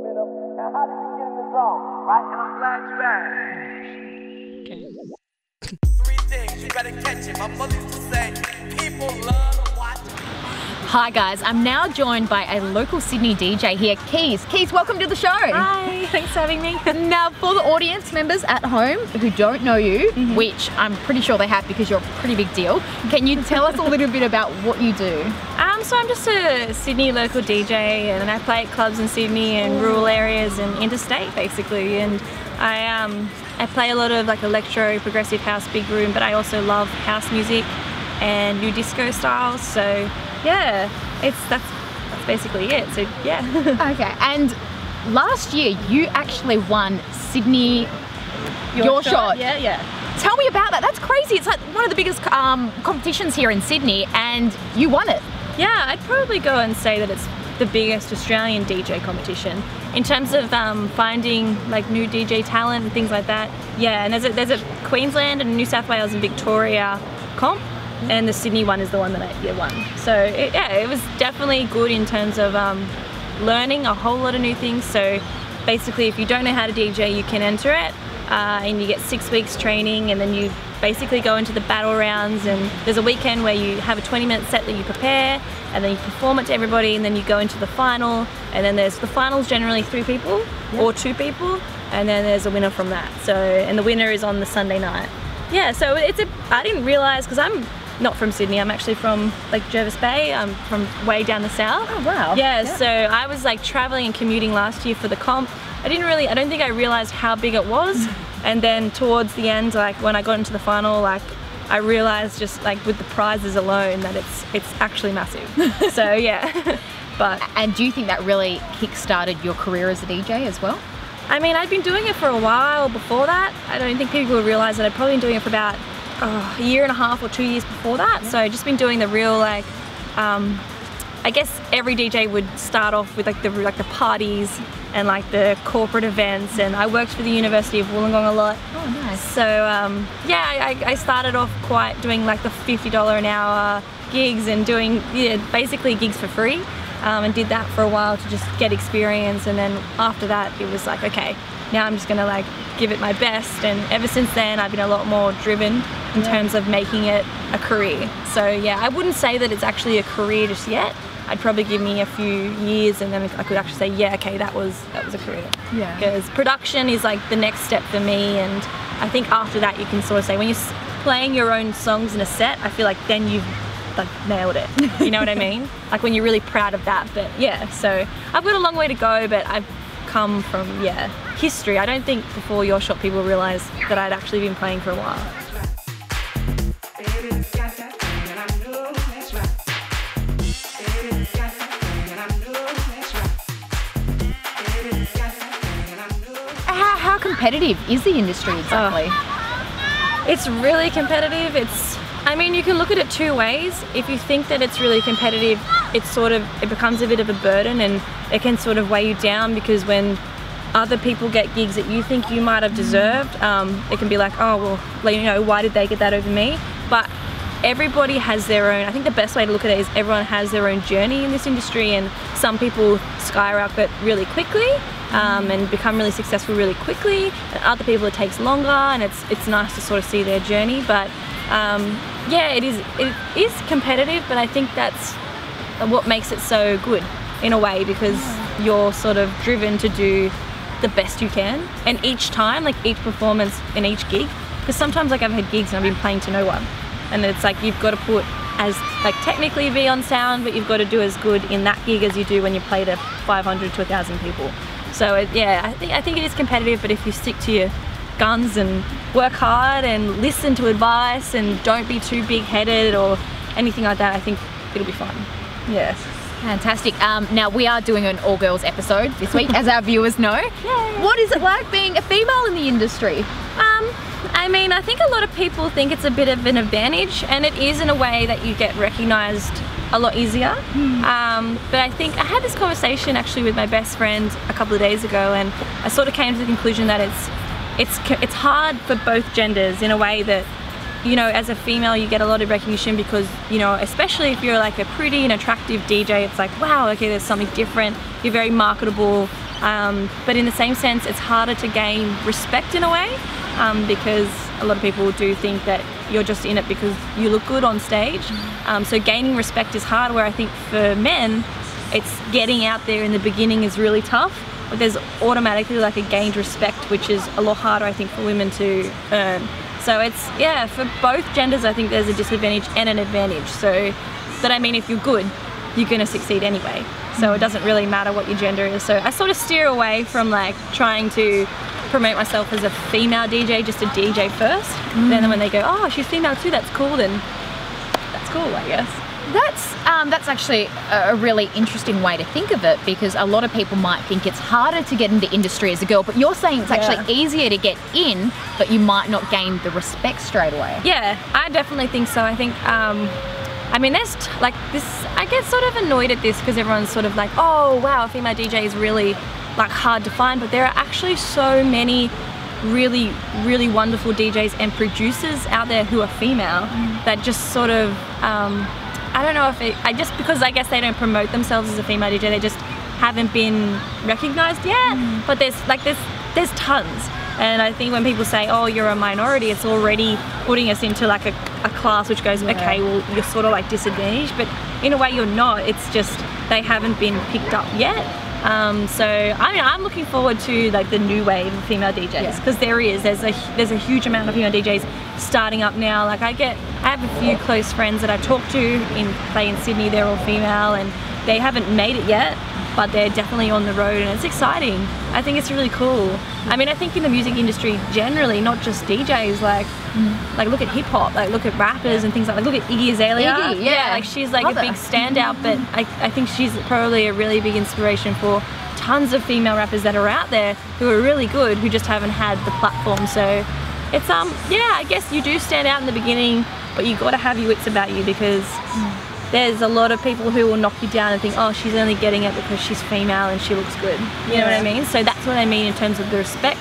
momentum, and how do you get in the zone, right? And I'm glad you asked. Three things, you better catch it. My mother used to say, people love to watch. Hi guys, I'm now joined by a local Sydney DJ here, Keys. Keys, welcome to the show. Hi, thanks for having me. Now, for the audience members at home who don't know you, which I'm pretty sure they have because you're a pretty big deal, can you tell us a little bit about what you do? So I'm just a Sydney local DJ, and I play at clubs in Sydney and rural areas and interstate basically. And I play a lot of like electro, progressive house, big room, but I also love house music and new disco styles. So yeah, that's basically it. So yeah. Okay, and last year you actually won Sydney Your Shot. Yeah. Tell me about that. That's crazy. It's like one of the biggest competitions here in Sydney, and you won it. Yeah, I'd probably go and say that it's the biggest Australian DJ competition in terms of finding like new DJ talent and things like that. Yeah, and there's a Queensland and New South Wales and Victoria comp, and the Sydney one is the one that I won. So it was definitely good in terms of learning a whole lot of new things. So basically, if you don't know how to DJ, you can enter it, and you get 6 weeks training, and then you basically go into the battle rounds, and there's a weekend where you have a 20-minute set that you prepare, and then you perform it to everybody, and then you go into the final, and then there's the finals, generally 3 people or 2 people, and then there's a winner from that. So, and the winner is on the Sunday night. Yeah, so I didn't realise, because I'm not from Sydney, I'm actually from like Jervis Bay, I'm from way down the south. Oh wow. Yeah, so I was like travelling and commuting last year for the comp. I don't think I realised how big it was. And then towards the end, like when I got into the final, like I realised just like with the prizes alone that it's actually massive. So yeah. And do you think that really kick-started your career as a DJ as well? I mean, I'd been doing it for a while before that. I don't think people would realise that I'd probably been doing it for about a year and a half or 2 years before that. So I'd just been doing the real like, I guess every DJ would start off with like the parties and like the corporate events, and I worked for the University of Wollongong a lot. Oh nice. So yeah, I started off quite doing like the $50 an hour gigs and doing basically gigs for free, and did that for a while to just get experience, and then after that it was like, okay, now I'm just gonna like give it my best, and ever since then I've been a lot more driven in terms of making it a career. So yeah, I wouldn't say that it's actually a career just yet. I'd probably give me a few years, and then I could actually say, yeah, okay, that was a career. Yeah. Because production is like the next step for me, and I think after that you can sort of say, when you're playing your own songs in a set, I feel like then you've like nailed it. You know what I mean? Like when you're really proud of that. But yeah, so I've got a long way to go, but I've come from history. I don't think before Your Shot people realised that I'd actually been playing for a while. How competitive is the industry exactly? It's really competitive. I mean, you can look at it 2 ways. If you think that it's really competitive, it becomes a bit of a burden, and it can sort of weigh you down, because when other people get gigs that you think you might have deserved, it can be like, oh well, you know, why did they get that over me? But everybody has their own, I think the best way to look at it is everyone has their own journey in this industry, and some people skyrocket really quickly and become really successful really quickly, and other people it takes longer, and it's nice to sort of see their journey. But yeah, it is competitive, but I think that's what makes it so good in a way, because you're sort of driven to do the best you can, and each time, like each performance and each gig, because sometimes like I've had gigs and I've been playing to no one, and it's like you've got to put as like technically be on sound, but you've got to do as good in that gig as you do when you play to 500 to 1,000 people. So yeah, I think it is competitive, but if you stick to your guns and work hard and listen to advice and don't be too big-headed or anything like that, I think it'll be fun. Yes. Fantastic. Now we are doing an all-girls episode this week, as our viewers know. Yay. What is it like being a female in the industry? I mean, I think a lot of people think it's a bit of an advantage, and it is in a way that you get recognised a lot easier. But I think I had this conversation actually with my best friend a couple of days ago, and I sort of came to the conclusion that it's hard for both genders in a way that, you know, as a female you get a lot of recognition because, you know, especially if you're like a pretty and attractive DJ, it's like, wow, okay, there's something different, you're very marketable, But in the same sense, it's harder to gain respect in a way, because a lot of people do think that you're just in it because you look good on stage. So gaining respect is hard, where I think for men, it's getting out there in the beginning is really tough, but there's automatically like a gained respect, which is a lot harder, I think, for women to earn. So it's, yeah, for both genders, I think there's a disadvantage and an advantage. So that, I mean, if you're good, you're gonna succeed anyway. So it doesn't really matter what your gender is. So I sort of steer away from like trying to promote myself as a female DJ, just a DJ first. Then when they go, oh, she's female too, that's cool, then that's cool, I guess. That's actually a really interesting way to think of it, because a lot of people might think it's harder to get into industry as a girl, but you're saying it's actually easier to get in, but you might not gain the respect straight away. Yeah, I definitely think so. I think, I mean, there's like this, I get sort of annoyed at this because everyone's sort of like, oh wow, a female DJ is really like hard to find, but there are actually so many really, really wonderful DJs and producers out there who are female that just sort of, I don't know if just because I guess they don't promote themselves as a female DJ, they just haven't been recognized yet. But there's tons. And I think when people say, oh, you're a minority, it's already putting us into like a class which goes, okay, well, you're sort of like disadvantaged, but in a way you're not. It's just they haven't been picked up yet. So I mean, I'm looking forward to like the new wave of female DJs, because there's a huge amount of female DJs starting up now. Like I have a few close friends that I talk to play in Sydney. They're all female and they haven't made it yet, but they're definitely on the road, and it's exciting. I think it's really cool. I mean, I think in the music industry generally, not just DJs, like look at hip hop, like look at rappers and things like that. Look at Iggy Azalea. Iggy, like she's like a big standout, but I think she's probably a really big inspiration for tons of female rappers that are out there who are really good, who just haven't had the platform. So it's yeah, I guess you do stand out in the beginning, but you got to have your wits about you, because there's a lot of people who will knock you down and think, oh, she's only getting it because she's female and she looks good. You know what I mean? So that's what I mean in terms of the respect,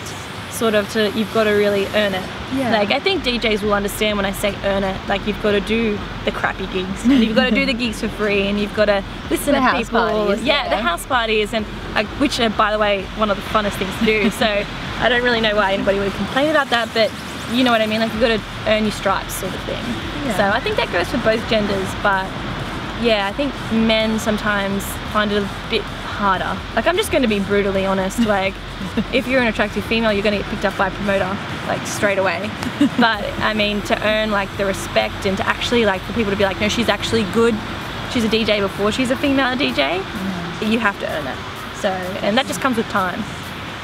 sort of you've got to really earn it. Like I think DJs will understand when I say earn it. Like you've got to do the crappy gigs, and you've got to do the gigs for free, and you've got to listen to people. Parties, the house parties, and which are, by the way, one of the funnest things to do. So I don't really know why anybody would complain about that, but you know what I mean? Like you've got to earn your stripes, sort of thing. So I think that goes for both genders, but yeah, I think men sometimes find it a bit harder. Like I'm just going to be brutally honest, like if you're an attractive female, you're going to get picked up by a promoter like straight away. But I mean, to earn like the respect and to actually like for people to be like, no, she's actually good, she's a DJ before she's a female DJ, you have to earn it. So, and that just comes with time.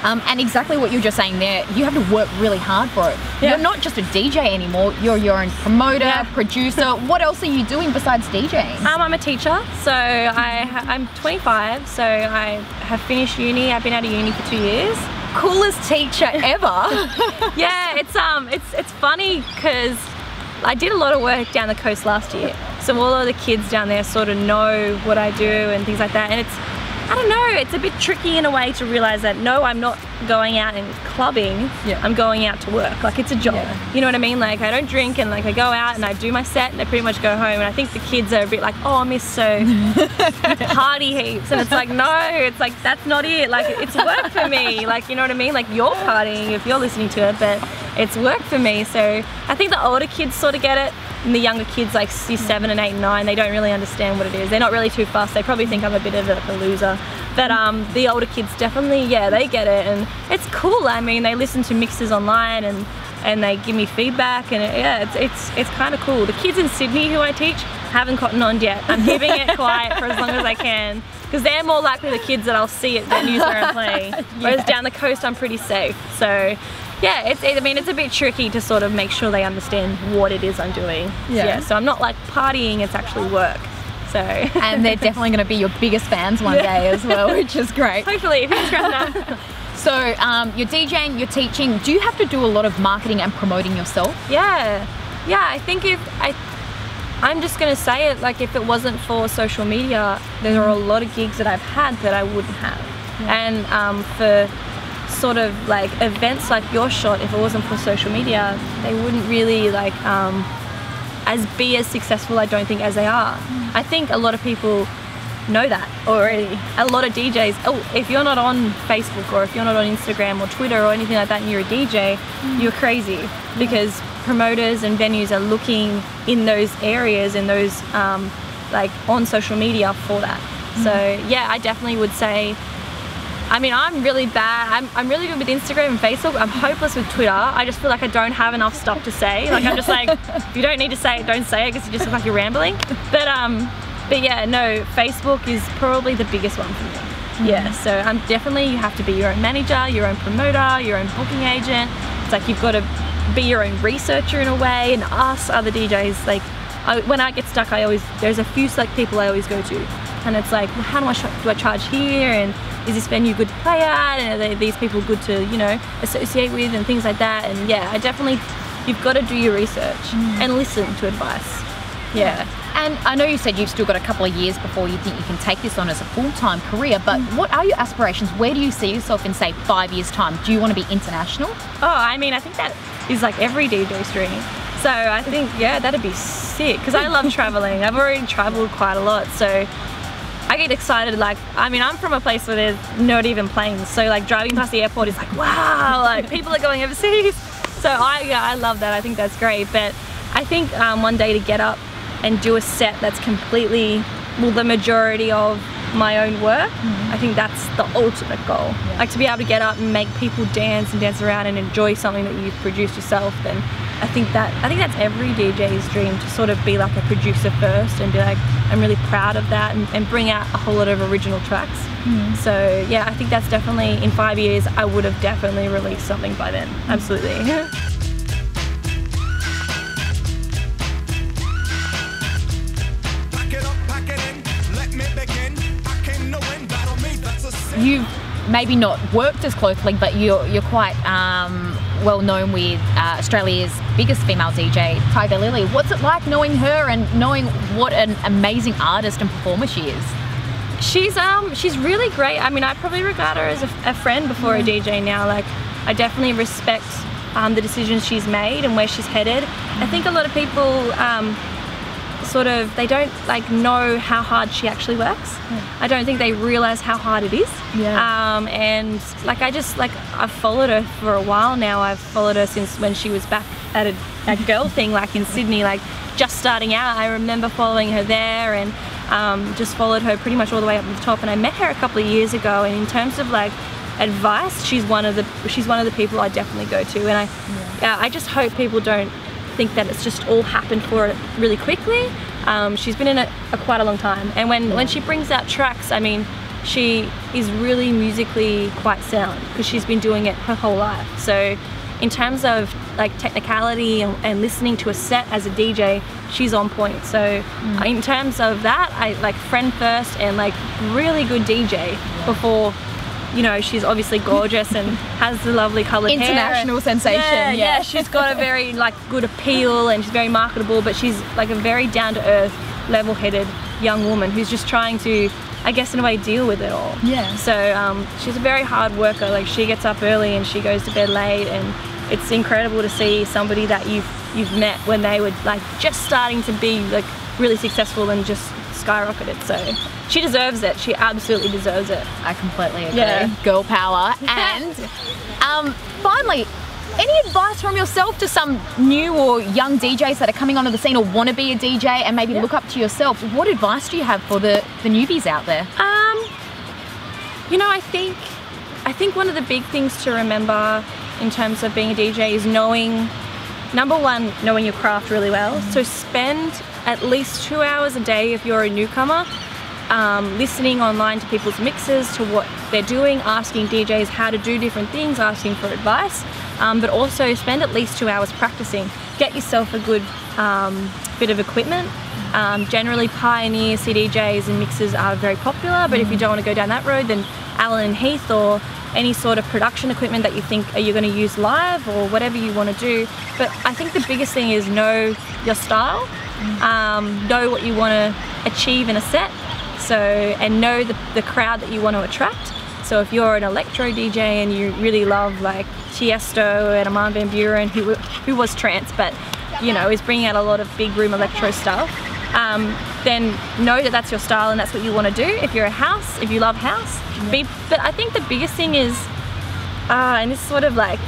And exactly what you were just saying there, you have to work really hard for it. You're not just a DJ anymore, you're your own promoter, producer. What else are you doing besides DJing? I'm a teacher, so I'm 25, so I have finished uni. I've been out of uni for 2 years. Coolest teacher ever. Yeah, it's funny because I did a lot of work down the coast last year, so all of the kids down there sort of know what I do and things like that, and I don't know, it's a bit tricky in a way to realize that no, I'm not going out and clubbing, I'm going out to work. Like it's a job, you know what I mean? Like I don't drink, and like I go out and I do my set and I pretty much go home, and I think the kids are a bit like, oh miss, so you party heaps, and it's like, no, it's like that's not it, like it's work for me, like you know what I mean? Like you're partying if you're listening to it, but it's work for me. So I think the older kids sort of get it, and the younger kids like 7 and 8 and 9, they don't really understand what it is. They're not really too fussed. They probably think I'm a bit of a loser. But the older kids definitely, they get it, and it's cool. I mean, they listen to mixes online and they give me feedback, and it's kind of cool. The kids in Sydney who I teach haven't cottoned on yet. I'm keeping it quiet for as long as I can, because they're more likely the kids that I'll see at venues where I'm playing. Whereas down the coast, I'm pretty safe. So yeah, I mean, it's a bit tricky to sort of make sure they understand what it is I'm doing. So I'm not like partying, it's actually work. So and they're definitely going to be your biggest fans one day as well, which is great. Hopefully, fingers crossed now. So you're DJing, you're teaching. Do you have to do a lot of marketing and promoting yourself? Yeah, I think I'm just going to say it, like if it wasn't for social media, there are a lot of gigs that I've had that I wouldn't have. And for sort of like events like your shot, if it wasn't for social media, they wouldn't really like be as successful, I don't think, as they are. I think a lot of people know that already. A lot of DJs, if you're not on Facebook or if you're not on Instagram or Twitter or anything like that and you're a DJ, you're crazy, because promoters and venues are looking in those areas and those like on social media for that. So yeah, I definitely would say, I mean, I'm really bad. I'm really good with Instagram and Facebook. I'm hopeless with Twitter. I just feel like I don't have enough stuff to say. Like, I'm just like, if you don't need to say it, don't say it, because you just look like you're rambling. But yeah, no, Facebook is probably the biggest one for me. Yeah, so definitely you have to be your own manager, your own promoter, your own booking agent. It's like you've got to be your own researcher in a way and ask other DJs. Like, when I get stuck, there's a few select people I always go to. And it's like, well, how do I charge here? And is this venue good to play at? And are these people good to, you know, associate with and things like that? And yeah, you've got to do your research and listen to advice. Yeah. And I know you said you've still got a couple of years before you think you can take this on as a full-time career, but what are your aspirations? Where do you see yourself in, say, 5 years' time? Do you want to be international? Oh, I mean, I think that is like every DJ's dream. So I think, yeah, that'd be sick, because I love traveling. I've already traveled quite a lot, so I get excited. Like, I mean, I'm from a place where there's not even planes, so like driving past the airport is like, wow, like people are going overseas. So I love that. I think that's great. But I think one day to get up and do a set that's completely, well, the majority of my own work, I think that's the ultimate goal. Yeah. Like, to be able to get up and make people dance and dance around and enjoy something that you've produced yourself. Then I think that's every DJ's dream, to sort of be like a producer first and be like, I'm really proud of that, and bring out a whole lot of original tracks. So yeah, I think that's definitely, in 5 years, I would have definitely released something by then. Absolutely. You've maybe not worked as closely, but you're quite well known with Australia's biggest female DJ, Tiger Lily. What's it like knowing her and knowing what an amazing artist and performer she is? She's really great. I mean, I probably regard her as a friend before a DJ now. Like, I definitely respect the decisions she's made and where she's headed. I think a lot of people they don't like know how hard she actually works. I don't think they realize how hard it is. And like, I've followed her for a while now. I've followed her since when she was back at a girl thing, like in Sydney, like just starting out. I remember following her there, and just followed her pretty much all the way up to the top. And I met her a couple of years ago, and in terms of like advice, she's one of the people I definitely go to. And I just hope people don't think that it's just all happened for her really quickly. She's been in it quite a long time, and when she brings out tracks, I mean, she is really musically quite sound, because she's been doing it her whole life. So in terms of like technicality and listening to a set as a DJ, she's on point. So in terms of that, I like friend first and like really good DJ before. You know, she's obviously gorgeous and has the lovely coloured hair. International sensation. Yeah, she's got a very like good appeal, and she's very marketable, but she's like a very down-to-earth, level-headed young woman who's just trying to, I guess, in a way, deal with it all. Yeah. So she's a very hard worker. Like, she gets up early and she goes to bed late, and it's incredible to see somebody that you've met when they were like just starting to be like really successful and just skyrocketed. So she deserves it. She absolutely deserves it. I completely agree. Yeah. Girl power. And finally, any advice from yourself to some new or young DJs that are coming onto the scene or want to be a DJ and maybe look up to yourself? What advice do you have for the newbies out there? You know, I think one of the big things to remember in terms of being a DJ is number one, knowing your craft really well. So spend at least 2 hours a day if you're a newcomer, listening online to people's mixes, to what they're doing, asking DJs how to do different things, asking for advice, but also spend at least 2 hours practicing. Get yourself a good bit of equipment. Generally Pioneer CDJs and mixers are very popular, but if you don't want to go down that road, then Allen and Heath or any sort of production equipment that you think you're going to use live, or whatever you want to do. But I think the biggest thing is know your style, know what you want to achieve in a set, and know the crowd that you want to attract. So if you're an electro DJ and you really love like Tiesto and Armand van Buuren, who was trance, but you know, is bringing out a lot of big room electro stuff, then know that that's your style and that's what you want to do. If you're a house, if you love house, but I think the biggest thing is, and it's sort of like,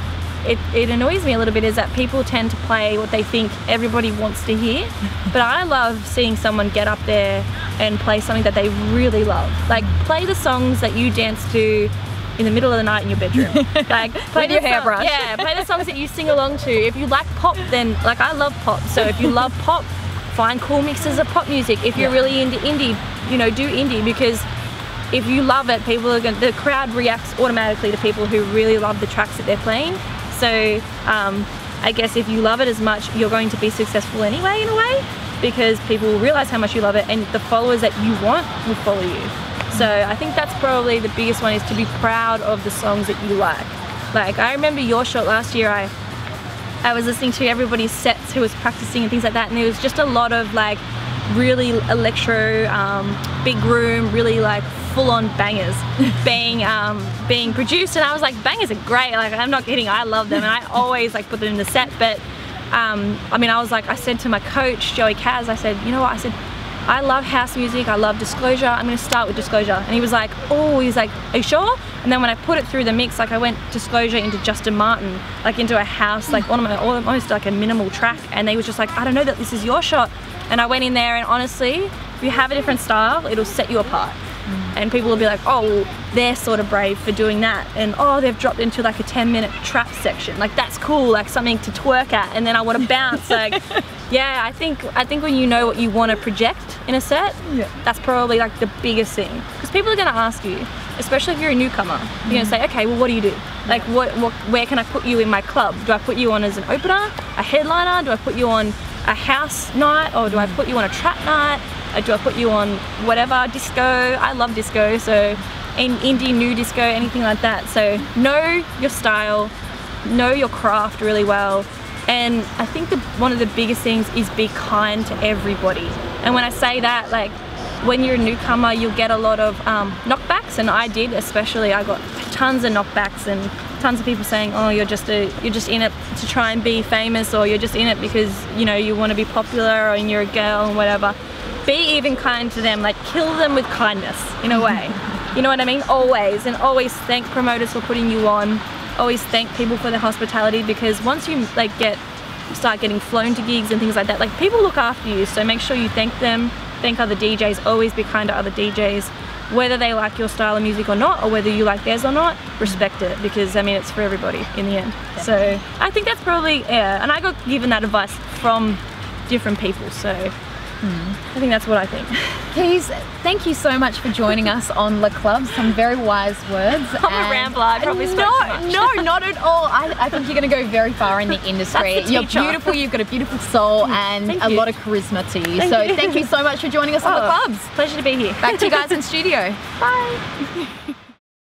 it annoys me a little bit, is that people tend to play what they think everybody wants to hear. But I love seeing someone get up there and play something that they really love. Like, play the songs that you dance to in the middle of the night in your bedroom. Like, play your hairbrush. Yeah, play the songs that you sing along to. If you like pop, then, like, I love pop. So if you love pop, find cool mixes of pop music. If you're really into indie, you know, do indie, because if you love it, the crowd reacts automatically to people who really love the tracks that they're playing. So I guess if you love it as much, you're going to be successful anyway, in a way, because people will realize how much you love it, and the followers that you want will follow you. So I think that's probably the biggest one, is to be proud of the songs that you like. Like, I remember Your Shot last year, I was listening to everybody's sets who was practicing and things like that, and there was just a lot of like really electro, big room, really like full-on bangers being produced, and I was like, bangers are great, like, I'm not kidding, I love them, and I always like put them in the set. But I mean, I said to my coach Joey Kaz, I said, you know what, I said, I love house music, I love Disclosure, I'm going to start with Disclosure. And he was like, oh, he's like, are you sure? And then when I put it through the mix, like, I went Disclosure into Justin Martin, like into a house, like almost like a minimal track, and they was just like, I don't know that this is your shot. And I went in there, and honestly, if you have a different style, it'll set you apart. And people will be like, oh, they're sort of brave for doing that, and oh, they've dropped into like a 10-minute trap section, like, that's cool, like something to twerk at, and then I want to bounce. Like, yeah, I think when you know what you want to project in a set, that's probably like the biggest thing, because people are going to ask you, especially if you're a newcomer, you're going to say, okay, well, what do you do? Like, where can I put you in my club? Do I put you on as an opener, a headliner? Do I put you on a house night, or do I put you on a trap night? Do I put you on whatever, disco? I love disco, so in indie, new disco, anything like that. So know your style, know your craft really well, and I think one of the biggest things is be kind to everybody. And when I say that, like, when you're a newcomer, you'll get a lot of knockbacks, and I did, especially. I got tons of knockbacks and tons of people saying, oh, you're just in it to try and be famous, or you're just in it because, you know, you want to be popular, or you're a girl and whatever. Be even kind to them, like, kill them with kindness in a way. You know what I mean? Always. And always thank promoters for putting you on. Always thank people for their hospitality, because once you like start getting flown to gigs and things like that, like, people look after you, so make sure you thank them, thank other DJs, always be kind to other DJs, whether they like your style of music or not, or whether you like theirs or not. Respect it, because I mean, it's for everybody in the end. So I think that's probably, yeah, and I got given that advice from different people, so I think that's what I think. Keys, thank you so much for joining us on the Clubz. Some very wise words. I'm a rambler. I probably spoke too much. No, not at all. I think you're going to go very far in the industry. You're beautiful. You've got a beautiful soul and a lot of charisma to you. Thank you so much for joining us on the Clubz. Pleasure to be here. Back to you guys in studio. Bye.